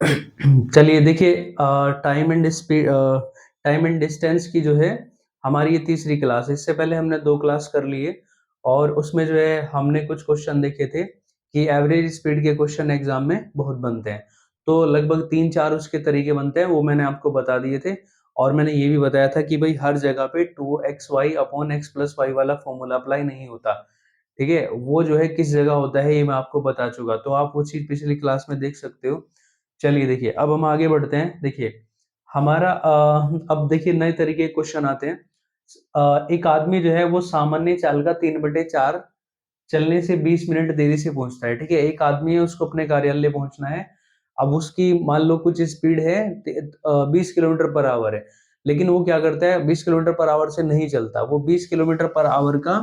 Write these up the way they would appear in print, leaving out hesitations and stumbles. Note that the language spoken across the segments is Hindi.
चलिए देखिए, टाइम एंड डिस्टेंस की जो है हमारी ये तीसरी क्लास है। इससे पहले हमने 2 क्लास कर लिए और उसमें जो है हमने कुछ क्वेश्चन देखे थे कि एवरेज स्पीड के क्वेश्चन एग्जाम में बहुत बनते हैं। तो लगभग 3-4 उसके तरीके बनते हैं, वो मैंने आपको बता दिए थे। और मैंने ये भी बताया था कि भाई हर जगह पे 2xy upon x plus Y वाला फॉर्मूला अप्लाई नहीं होता। ठीक है, वो जो है किस जगह होता है ये मैं आपको बता चुका, तो आप वो चीज पिछली क्लास में देख सकते हो। चलिए देखिए, अब हम आगे बढ़ते हैं। देखिए हमारा अब देखिए नए तरीके के क्वेश्चन आते हैं। एक आदमी जो है वो सामान्य चाल का 3/4 चलने से 20 मिनट देरी से पहुंचता है। ठीक है, एक आदमी है, उसको अपने कार्यालय पहुंचना है। अब उसकी मान लो कुछ स्पीड है 20 किलोमीटर पर आवर है, लेकिन वो क्या करता है, 20 किलोमीटर पर आवर से नहीं चलता, वो 20 किलोमीटर पर आवर का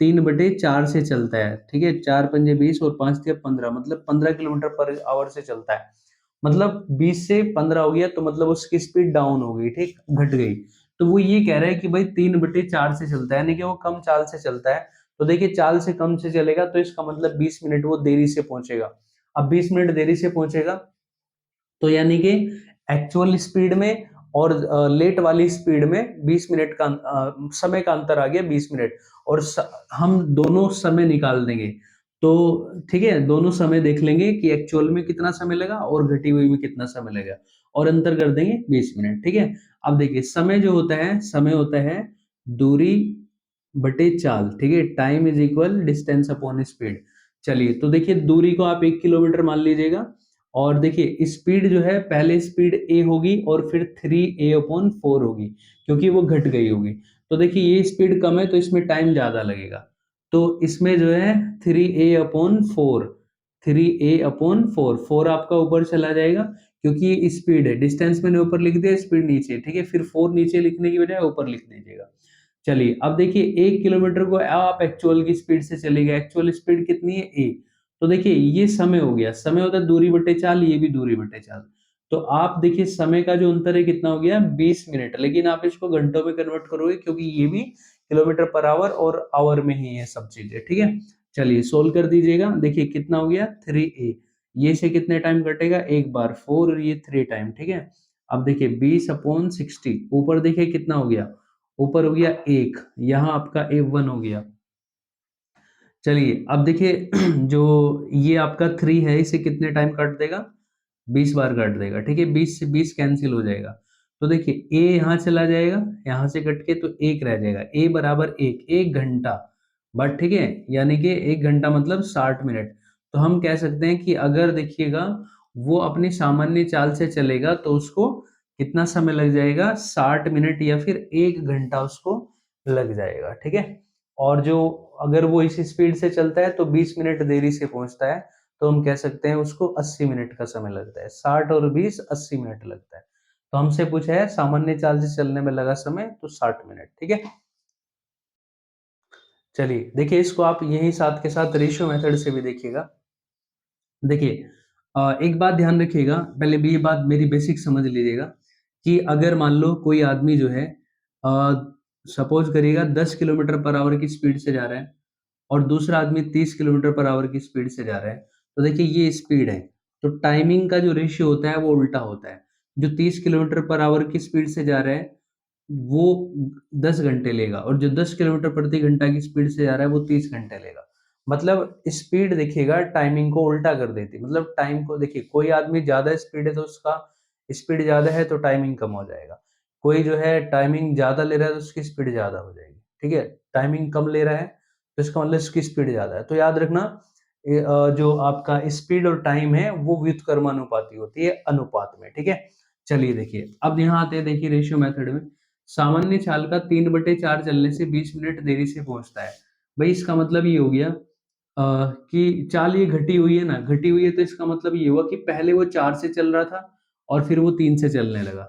3/4 से चलता है। ठीक है, 4 पंजे 20 और 5 तिया 15, मतलब 15 किलोमीटर पर आवर से चलता है। मतलब 20 से 15 हो गया, तो मतलब उसकी स्पीड डाउन हो गई, ठीक, घट गई। तो वो ये कह रहा है कि भाई 3/4 से चलता है, यानी कि वो कम चाल से चलता है। तो देखिए चाल से कम से चलेगा तो इसका मतलब 20 मिनट वो देरी से पहुंचेगा। अब 20 मिनट देरी से पहुंचेगा तो यानी कि एक्चुअल स्पीड में और लेट वाली स्पीड में 20 मिनट का समय का अंतर आ गया, 20 मिनट। और हम दोनों समय निकाल देंगे। तो ठीक है, दोनों समय देख लेंगे कि एक्चुअल में कितना समय लगा और घटी हुई में कितना समय लगेगा, और अंतर कर देंगे 20 मिनट। ठीक है, अब देखिए समय जो होता है, समय होता है दूरी बटे चाल। ठीक है, time is equal distance upon speed. चलिए तो देखिए दूरी को आप 1 किलोमीटर मान लीजिएगा। और देखिए स्पीड जो है, पहले स्पीड ए होगी और फिर 3a/4 होगी, क्योंकि वो घट गई होगी। तो देखिए ये स्पीड कम है तो इसमें टाइम ज्यादा लगेगा। तो इसमें जो है 3a/4, 3a/4, 4 आपका ऊपर चला जाएगा, क्योंकि ये स्पीड है। डिस्टेंस मैंने ऊपर लिख दिया, स्पीड नीचे। ठीक है, फिर 4 नीचे लिखने की बजाय ऊपर लिख दीजिएगा। चलिए अब देखिए 1 किलोमीटर को आप एक्चुअल की स्पीड से चलेगा, एक्चुअल स्पीड कितनी है ए। तो देखिए ये समय हो गया, समय होता है दूरी बटे चाल, ये भी दूरी बटे चाल। तो आप देखिए समय का जो अंतर है कितना हो गया, 20 मिनट। लेकिन आप इसको घंटों में कन्वर्ट करोगे, क्योंकि ये भी किलोमीटर पर आवर और आवर में ही है सब चीजें। ठीक है, चलिए सोल्व कर दीजिएगा। देखिए कितना हो गया, 3a। ये से कितने टाइम कटेगा, एक बार 4 और ये 3 टाइम। ठीक है, अब देखिए 20/60, ऊपर देखिए कितना हो गया, ऊपर हो गया 1, यहाँ आपका A1 हो गया। चलिए अब देखिए जो ये आपका 3 है, इसे कितने टाइम काट देगा, 20 बार काट देगा। ठीक है, 20 से 20 कैंसिल हो जाएगा। तो देखिए ए यहाँ चला जाएगा, यहाँ से कट के तो 1 रह जाएगा, ए बराबर 1, 1 घंटा। बट ठीक है, यानी कि 1 घंटा मतलब 60 मिनट। तो हम कह सकते हैं कि अगर देखिएगा वो अपनी सामान्य चाल से चलेगा तो उसको कितना समय लग जाएगा, 60 मिनट या फिर 1 घंटा उसको लग जाएगा। ठीक है, और जो अगर वो इसी स्पीड से चलता है तो 20 मिनट देरी से पहुंचता है, तो हम कह सकते हैं उसको 80 मिनट का समय लगता है। 60 और 20 80 मिनट लगता है। तो हमसे पूछा है सामान्य चाल से चलने में लगा समय, तो 60 मिनट। ठीक है, चलिए देखिए इसको आप यही साथ के साथ रेशियो मेथड से भी देखिएगा। देखिए एक बात ध्यान रखिएगा, पहले भी ये बात मेरी बेसिक समझ लीजिएगा कि अगर मान लो कोई आदमी जो है सपोज करिएगा 10 किलोमीटर पर आवर की स्पीड से जा रहा है और दूसरा आदमी 30 किलोमीटर पर आवर की स्पीड से जा रहा है, तो देखिए ये स्पीड है। तो टाइमिंग का जो रेशियो होता है वो उल्टा होता है। जो 30 किलोमीटर पर आवर की स्पीड से जा रहा है वो 10 घंटे लेगा, और जो 10 किलोमीटर प्रति घंटा की स्पीड से जा रहा है वो 30 घंटे लेगा। मतलब स्पीड देखिएगा टाइमिंग को उल्टा कर देती है। मतलब टाइम को देखिए, कोई आदमी ज्यादा स्पीड है तो उसका स्पीड ज्यादा है तो टाइमिंग कम हो जाएगा। कोई जो है टाइमिंग ज्यादा ले रहा है तो उसकी स्पीड ज्यादा हो जाएगी। ठीक है, टाइमिंग कम ले रहा है तो इसका मतलब इसकी स्पीड ज्यादा है। तो याद रखना जो आपका स्पीड और टाइम है वो व्युत्क्रमानुपाती होती है, अनुपात में। ठीक है, चलिए देखिए अब यहाँ आते हैं, देखिए रेशियो मेथड में सामान्य चाल का 3/4 चलने से 20 मिनट देरी से पहुंचता है। भाई इसका मतलब ये हो गया कि चाल ये घटी हुई है ना, घटी हुई है, तो इसका मतलब ये हुआ कि पहले वो 4 से चल रहा था और फिर वो 3 से चलने लगा।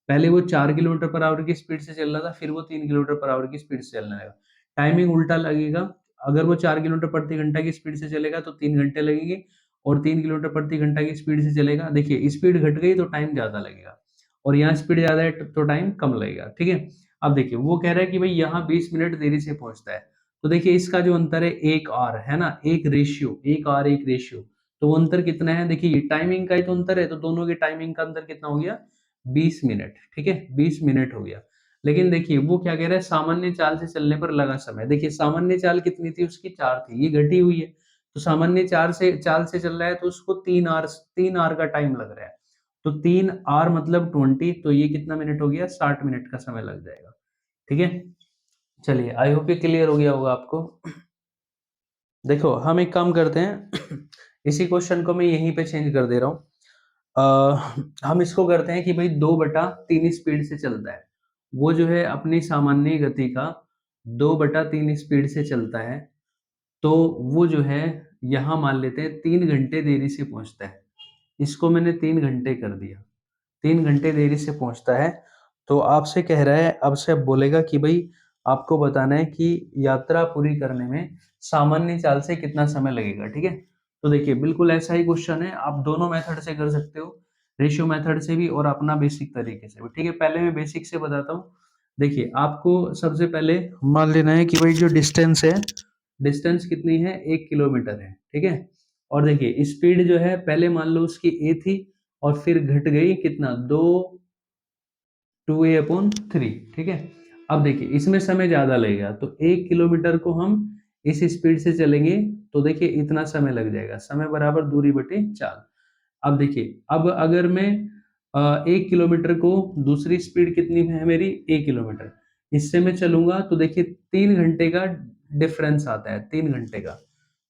पहले वो 4 किलोमीटर पर आवर की स्पीड से चल रहा था, फिर वो 3 किलोमीटर पर आवर की स्पीड से चलने लगा। टाइमिंग उल्टा लगेगा। अगर वो 4 किलोमीटर प्रति घंटा की स्पीड से चलेगा तो 3 घंटे लगेंगे, और 3 किलोमीटर प्रति घंटा की स्पीड से चलेगा, देखिए स्पीड घट गई तो टाइम ज्यादा लगेगा, और यहाँ स्पीड ज्यादा है तो टाइम कम लगेगा। ठीक है, अब देखिए वो कह रहा है कि भाई यहाँ 20 मिनट देरी से पहुंचता है। तो देखिए इसका जो अंतर है 1 आर है ना, एक रेशियो, 1 आर 1 रेशियो। तो वो अंतर कितना है, देखिए टाइमिंग का ही तो अंतर है, तो दोनों की टाइमिंग का अंतर कितना हो गया, 20 मिनट, ठीक है, 20 मिनट हो गया। लेकिन देखिए वो क्या कह रहा है, सामान्य चाल से चलने पर लगा समय। देखिए सामान्य चाल कितनी थी उसकी, 4 थी, ये घटी हुई है। तो सामान्य चाल से चल रहा है तो उसको 3 आर का टाइम लग रहा है। तो 3 आर मतलब 20, तो ये कितना मिनट हो गया, 60 मिनट का समय लग जाएगा। ठीक है, चलिए आई होप ये क्लियर हो गया होगा आपको। देखो हम एक काम करते हैं इसी क्वेश्चन को मैं यहीं पे चेंज कर दे रहा हूँ। हम इसको करते हैं कि भाई 2/3 स्पीड से चलता है, वो जो है अपनी सामान्य गति का 2/3 स्पीड से चलता है, तो वो जो है यहाँ मान लेते हैं 3 घंटे देरी से पहुंचता है। इसको मैंने 3 घंटे कर दिया, 3 घंटे देरी से पहुंचता है। तो आपसे कह रहा है, अब से अब बोलेगा कि भाई आपको बताना है कि यात्रा पूरी करने में सामान्य चाल से कितना समय लगेगा। ठीक है, तो देखिए बिल्कुल ऐसा ही क्वेश्चन है, आप दोनों मेथड से कर सकते हो, रेशियो मेथड से भी और अपना बेसिक तरीके से भी। ठीक है, पहले मैं बेसिक से बताता हूँ। देखिए आपको सबसे पहले मान लेना है कि भाई जो डिस्टेंस है, डिस्टेंस कितनी है, 1 किलोमीटर है। ठीक है, और देखिए स्पीड जो है पहले मान लो उसकी ए थी और फिर घट गई कितना, 2a/3। ठीक है, अब देखिए इसमें समय ज्यादा लगेगा, तो 1 किलोमीटर को हम इस स्पीड से चलेंगे तो देखिए इतना समय लग जाएगा, समय बराबर दूरी बटे चाल। अब देखिए अब अगर मैं 1 किलोमीटर को, दूसरी स्पीड कितनी है मेरी, 1 किलोमीटर, इससे मैं चलूंगा तो देखिए 3 घंटे का डिफरेंस आता है, 3 घंटे का।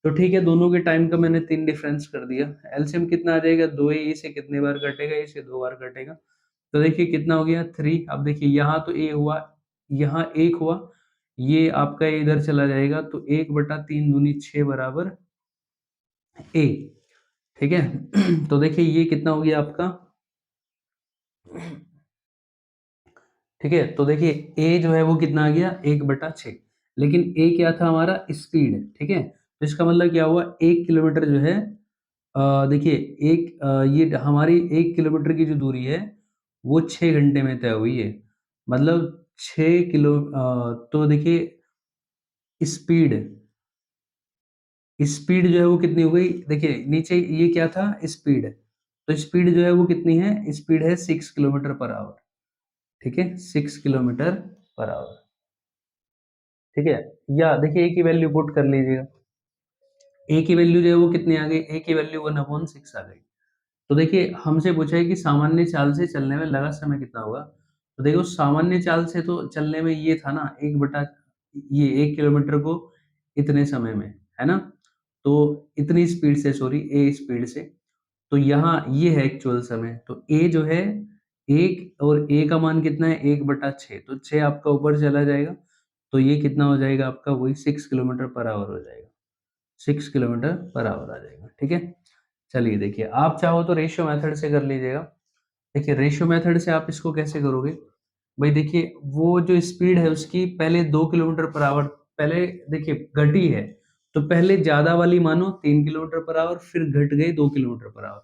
तो ठीक है, दोनों के टाइम का मैंने 3 डिफरेंस कर दिया, एलसीएम कितना आ जाएगा, 2a से कितने बार कटेगा, इसे 2 बार कटेगा, तो देखिए कितना हो गया, 3। अब देखिए यहाँ तो ए हुआ, यहाँ 1 हुआ, ये आपका इधर चला जाएगा, तो 1/3 दूनी 6 बराबर ए। ठीक है तो देखिए ये कितना हो गया आपका, ठीक है, तो देखिए ए जो है वो कितना आ गया, 1/6। लेकिन ए क्या था हमारा, स्पीड। ठीक है, तो इसका मतलब क्या हुआ, 1 किलोमीटर जो है, देखिए ये हमारी 1 किलोमीटर की जो दूरी है वो 6 घंटे में तय हुई है। मतलब 6 किलो, तो देखिए स्पीड, स्पीड जो है वो कितनी हो गई, देखिए नीचे ये क्या था, स्पीड, तो स्पीड जो है वो कितनी है, स्पीड है 6 किलोमीटर पर आवर। ठीक है, 6 किलोमीटर पर आवर। ठीक है, या देखिए ए की वैल्यू पुट कर लीजिएगा, ए की वैल्यू जो है वो कितनी आ गई, ए की वैल्यू 1/6 आ गई। तो देखिए हमसे पूछा है कि सामान्य चाल से चलने में लगा समय कितना होगा, तो देखो सामान्य चाल से तो चलने में ये था ना, ये 1 किलोमीटर को इतने समय में, है ना, तो इतनी स्पीड से, सॉरी ए स्पीड से, तो यहाँ ये है एक्चुअल समय, तो ए जो है 1, और ए का मान कितना है, 1/6, तो 6 आपका ऊपर चला जाएगा, तो ये कितना हो जाएगा आपका, वही 6 किलोमीटर पर आवर हो जाएगा, 6 किलोमीटर पर आवर आ जाएगा। ठीक है, चलिए देखिए आप चाहो तो रेशियो मेथड से कर लीजिएगा। देखिए रेशियो मेथड से आप इसको कैसे करोगे, भाई देखिए वो जो स्पीड है उसकी पहले 2 किलोमीटर पर आवर, पहले देखिए घटी है, तो पहले ज्यादा वाली मानो 3 किलोमीटर पर आवर, फिर घट गई 2 किलोमीटर पर आवर।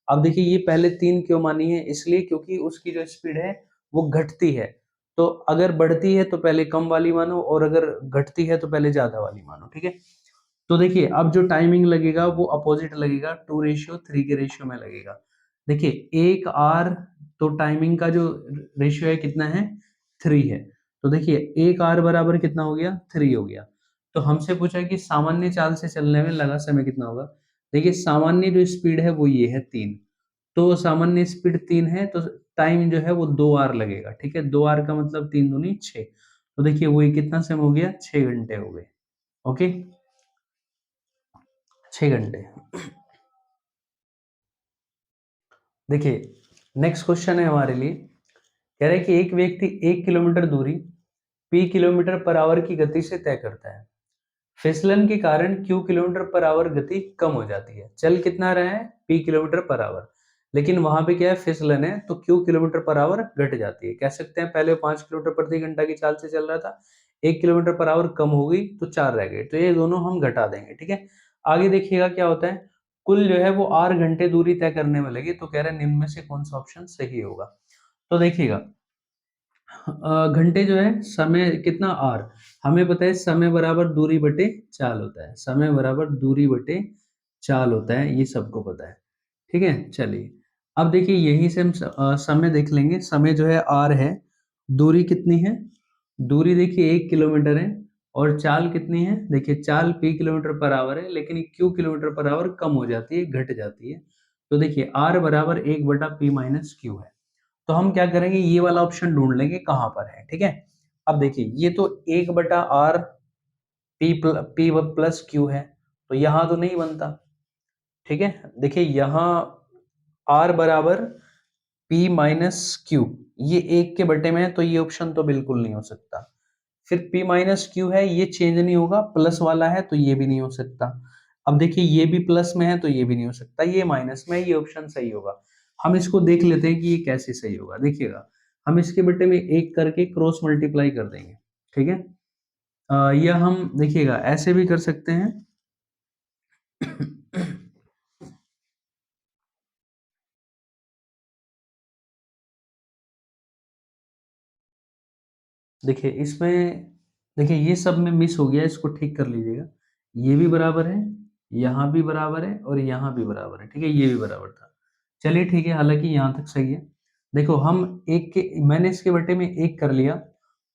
अब देखिए ये पहले 3 क्यों मानी है, इसलिए क्योंकि उसकी जो स्पीड है वो घटती है, तो अगर बढ़ती है तो पहले कम वाली मानो, और अगर घटती है तो पहले ज्यादा वाली मानो। ठीक है, तो देखिए अब जो टाइमिंग लगेगा वो अपोजिट लगेगा, 2:3 के रेशियो में लगेगा। देखिए 1 आर, तो टाइमिंग का जो रेशियो है कितना है, 3 है, तो देखिए 1 आर बराबर कितना हो गया, 3 हो गया। तो हमसे पूछा कि सामान्य चाल से चलने में लगा समय कितना होगा। देखिए सामान्य जो स्पीड है वो ये है 3, तो सामान्य स्पीड 3 है, तो टाइम जो है वो 2 आर लगेगा। ठीक है, 2 आर का मतलब 3 दूनी 6, तो देखिए वही कितना समय हो गया, 6 घंटे हो गए। ओके, 6 घंटे। देखिए नेक्स्ट क्वेश्चन है हमारे लिए, कह रहे हैं कि एक व्यक्ति 1 किलोमीटर दूरी p किलोमीटर पर आवर की गति से तय करता है, फिसलन के कारण q किलोमीटर पर आवर गति कम हो जाती है। चल कितना रहा है, p किलोमीटर पर आवर, लेकिन वहां पे क्या है, फिसलन है, तो q किलोमीटर पर आवर घट जाती है। कह सकते हैं पहले 5 किलोमीटर प्रति घंटा की चाल से चल रहा था, 1 किलोमीटर पर आवर कम हो गई तो 4 रह गए, तो ये दोनों हम घटा देंगे। ठीक है, आगे देखिएगा क्या होता है, कुल जो है वो 8 घंटे दूरी तय करने में लगे, तो कह रहे हैं निम्न में से कौन सा ऑप्शन सही होगा। तो देखिएगा घंटे जो है, समय कितना आर, हमें पता है समय बराबर दूरी बटे चाल होता है, समय बराबर दूरी बटे चाल होता है, ये सबको पता है। ठीक है? चलिए, अब देखिए यहीं से हम समय देख लेंगे। समय जो है r है, दूरी कितनी है? दूरी देखिए 1 किलोमीटर है और चाल कितनी है? देखिए चाल p किलोमीटर पर आवर है, लेकिन q किलोमीटर पर आवर कम हो जाती है, घट जाती है। तो देखिए r बराबर 1/p माइनस q है। तो हम क्या करेंगे, ये वाला ऑप्शन ढूँढ लेंगे कहाँ पर है, ठीक है? अब देखिए ये तो 1/r p प्लस q है, तो यहाँ तो नहीं बनता, ठीक है? देखिए यहाँ r बराबर p माइनस क्यू, ये 1 के बटे में है, तो ये ऑप्शन तो बिल्कुल नहीं हो सकता। फिर p माइनस क्यू है, ये चेंज नहीं होगा, प्लस वाला है तो ये भी नहीं हो सकता। अब देखिए ये भी प्लस में है तो ये भी नहीं हो सकता, ये माइनस में है, ये ऑप्शन सही होगा। हम इसको देख लेते हैं कि ये कैसे सही होगा। देखिएगा, हम इसके बटे में 1 करके क्रॉस मल्टीप्लाई कर देंगे, ठीक है? या हम देखिएगा ऐसे भी कर सकते हैं। देखिए इसमें, देखिए ये सब में मिस हो गया, इसको ठीक कर लीजिएगा। ये भी बराबर है, यहाँ भी बराबर है और यहाँ भी बराबर है, ठीक है? ये भी बराबर था। चलिए ठीक है, हालाँकि यहाँ तक सही है। देखो हम 1 के, मैंने इसके बटे में 1 कर लिया,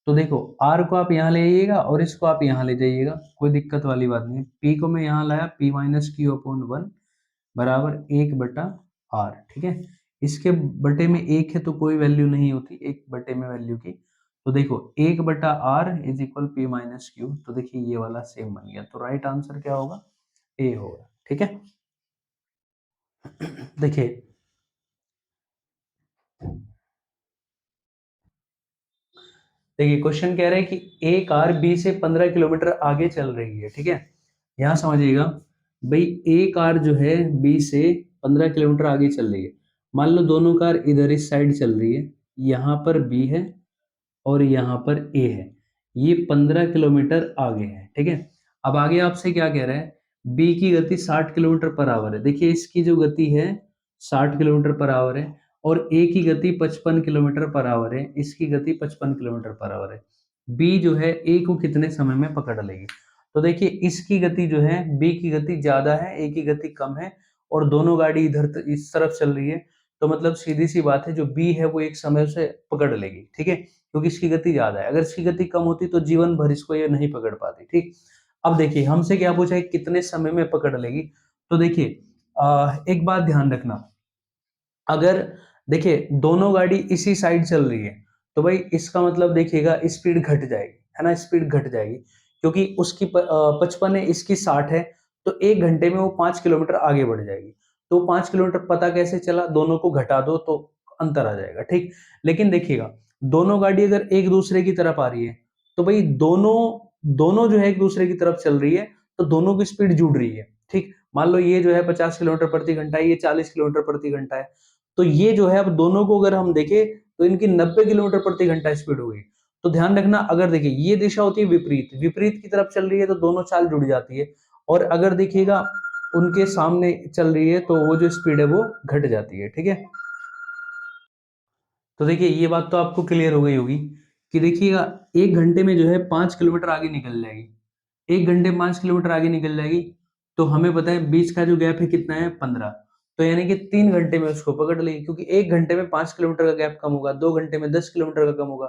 तो देखो r को आप यहाँ ले आइएगा और इसको आप यहाँ ले जाइएगा, कोई दिक्कत वाली बात नहीं है। p को मैं यहाँ लाया, p माइनस क्यू अपॉन 1 बराबर 1/r, ठीक है? इसके बटे में 1 है तो कोई वैल्यू नहीं होती 1 बटे में वैल्यू की। तो देखो 1/r is equal p minus Q, तो देखिए ये वाला सेम बन गया, तो राइट आंसर क्या होगा? ए होगा, ठीक है? देखिए, देखिए क्वेश्चन कह रहा है कि एक कार बी से 15 किलोमीटर आगे चल रही है, ठीक है? यहाँ समझिएगा, भाई एक कार जो है बी से 15 किलोमीटर आगे चल रही है। मान लो दोनों कार इधर इस साइड चल रही है, यहाँ पर बी है और यहाँ पर ए है। ये 15 किलोमीटर आगे है, ठीक है? अब आगे आपसे क्या कह रहा है, बी की गति 60 किलोमीटर पर आवर है। देखिए इसकी जो गति है 60 किलोमीटर पर आवर है और ए की गति 55 किलोमीटर पर आवर है, इसकी गति 55 किलोमीटर पर आवर है। बी जो है ए को कितने समय में पकड़ लेगी? तो देखिए इसकी गति जो है, बी की गति ज्यादा है, ए की गति कम है और दोनों गाड़ी इधर इस तरफ चल रही है, तो मतलब सीधी सी बात है, जो बी है वो एक समय से पकड़ लेगी, ठीक है? क्योंकि इसकी गति ज्यादा है। अगर इसकी गति कम होती तो जीवन भर इसको ये नहीं पकड़ पाती, ठीक? अब देखिए हमसे क्या पूछा है, कितने समय में पकड़ लेगी? तो देखिए एक बात ध्यान रखना, अगर देखिए दोनों गाड़ी इसी साइड चल रही है, तो भाई इसका मतलब देखिएगा स्पीड घट जाएगी, है ना? स्पीड घट जाएगी, क्योंकि उसकी 55 है, इसकी 60 है, तो 1 घंटे में वो 5 किलोमीटर आगे बढ़ जाएगी। तो 5 किलोमीटर पता कैसे चला? दोनों को घटा दो तो अंतर आ जाएगा, ठीक? लेकिन देखिएगा, दोनों गाड़ी अगर एक दूसरे की तरफ आ रही है, तो भाई दोनों दोनों जो है एक दूसरे की तरफ चल रही है, तो दोनों की स्पीड जुड़ रही है, ठीक? मान लो ये जो है 50 किलोमीटर प्रति घंटा है, ये 40 किलोमीटर प्रति घंटा है, तो ये जो है अब दोनों को अगर हम देखें तो इनकी 90 किलोमीटर प्रति घंटा स्पीड होगी। तो ध्यान रखना, अगर देखिए ये दिशा होती है विपरीत, विपरीत की तरफ चल रही है तो दोनों चाल जुड़ जाती है, और अगर देखिएगा उनके सामने चल रही है तो वो जो स्पीड है वो घट जाती है, ठीक है? तो देखिए ये बात तो आपको क्लियर हो गई होगी कि देखिएगा 1 घंटे में जो है 5 किलोमीटर आगे निकल जाएगी। 1 घंटे में 5 किलोमीटर आगे निकल जाएगी, तो हमें पता है बीच का जो गैप है कितना है? 15। तो यानी कि 3 घंटे में उसको पकड़ लेगी, क्योंकि 1 घंटे में 5 किलोमीटर का गैप कम होगा, 2 घंटे में 10 किलोमीटर का कम होगा,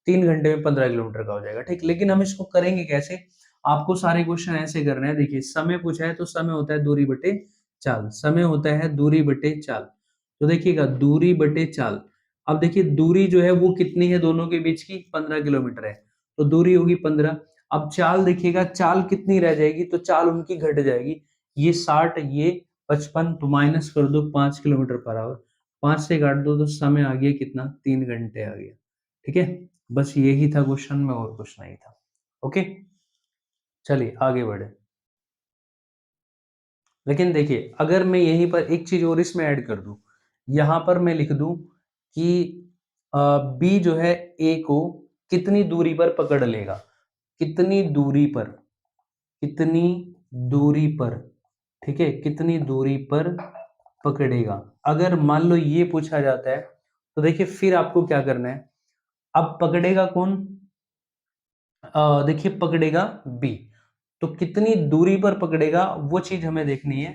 3 घंटे में 15 किलोमीटर का हो जाएगा, ठीक? लेकिन हम इसको करेंगे कैसे? आपको सारे क्वेश्चन ऐसे करने हैं। देखिए समय पूछा है तो समय होता है दूरी बटे चाल, समय होता है दूरी बटे चाल। तो देखिएगा दूरी बटे चाल, अब देखिए दूरी जो है वो कितनी है दोनों के बीच की? 15 किलोमीटर है, तो दूरी होगी 15। अब चाल देखिएगा, चाल कितनी रह जाएगी? तो चाल उनकी घट जाएगी, ये 60 ये 55, तो माइनस कर दो 5 किलोमीटर पर आवर, 5 से काट दो तो समय आ गया कितना? 3 घंटे आ गया, ठीक है? बस यही था क्वेश्चन में, और कुछ नहीं था। ओके, चलिए आगे बढ़े। लेकिन देखिए अगर मैं यहीं पर एक चीज और इसमें ऐड कर दूं, यहाँ पर मैं लिख दूं कि बी जो है ए को कितनी दूरी पर पकड़ लेगा? कितनी दूरी पर, कितनी दूरी पर, ठीक है? कितनी दूरी पर पकड़ेगा? अगर मान लो ये पूछा जाता है, तो देखिए फिर आपको क्या करना है? अब पकड़ेगा कौन? देखिए पकड़ेगा बी, तो कितनी दूरी पर पकड़ेगा वो चीज हमें देखनी है।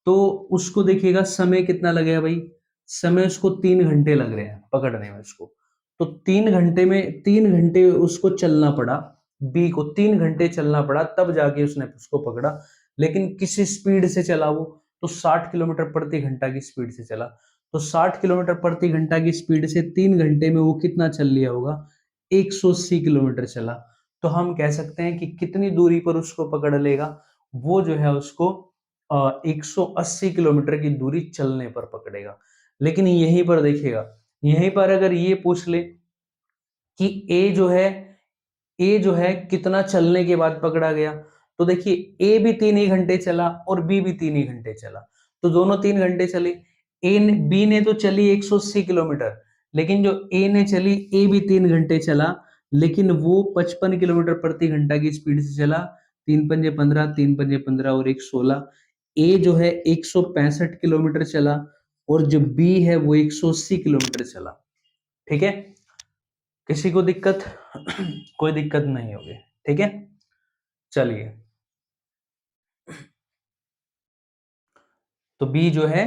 तो उसको देखिएगा समय कितना लगेगा भाई, समय उसको 3 घंटे लग रहे हैं पकड़ने में उसको। तो 3 घंटे में 3 घंटे उसको चलना पड़ा, बी को 3 घंटे चलना पड़ा तब जाके उसने उसको पकड़ा। लेकिन किस स्पीड से चला वो, तो 60 किलोमीटर प्रति घंटा की स्पीड से चला। तो 60 किलोमीटर प्रति घंटा की स्पीड से 3 घंटे में वो कितना चल लिया होगा, 180 किलोमीटर चला। तो हम कह सकते हैं कि कितनी दूरी पर उसको पकड़ लेगा, वो जो है उसको 180 किलोमीटर की दूरी चलने पर पकड़ेगा। लेकिन यहीं पर देखिएगा, यहीं पर अगर ये पूछ ले कि ए जो है कितना चलने के बाद पकड़ा गया, तो देखिए ए भी 3 ही घंटे चला और बी भी 3 ही घंटे चला, तो दोनों 3 घंटे चले। बी ने तो चली 180 किलोमीटर, लेकिन जो ए ने चली, ए भी 3 घंटे चला, लेकिन वो 55 किलोमीटर प्रति घंटा की स्पीड से चला। 3 पंजे 15, 3 पंजे 15 और 1 16। ए जो है 165 किलोमीटर चला और जो बी है वो 180 किलोमीटर चला। ठीक है, किसी को दिक्कत? कोई दिक्कत नहीं होगी। ठीक है, चलिए। तो बी जो है,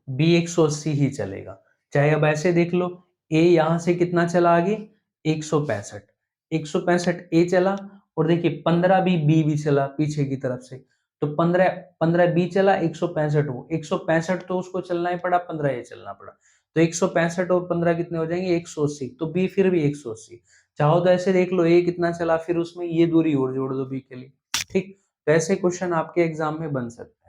बी 180 ही चलेगा। चाहे अब ऐसे देख लो, ए यहां से कितना चला आगे, 165। 165 ए चला, और देखिए 15 बी भी चला पीछे की तरफ से। तो 15 15 बी चला, 165 वो 165, तो उसको चलना ही पड़ा, 15 ए चलना पड़ा। तो 165 और 15 कितने हो जाएंगे, 180। तो बी फिर भी 180। चाहो तो ऐसे देख लो, ए कितना चला, फिर उसमें ये दूरी और जोड़ दो बी के लिए। ठीक, तो ऐसे क्वेश्चन आपके एग्जाम में बन सकते हैं।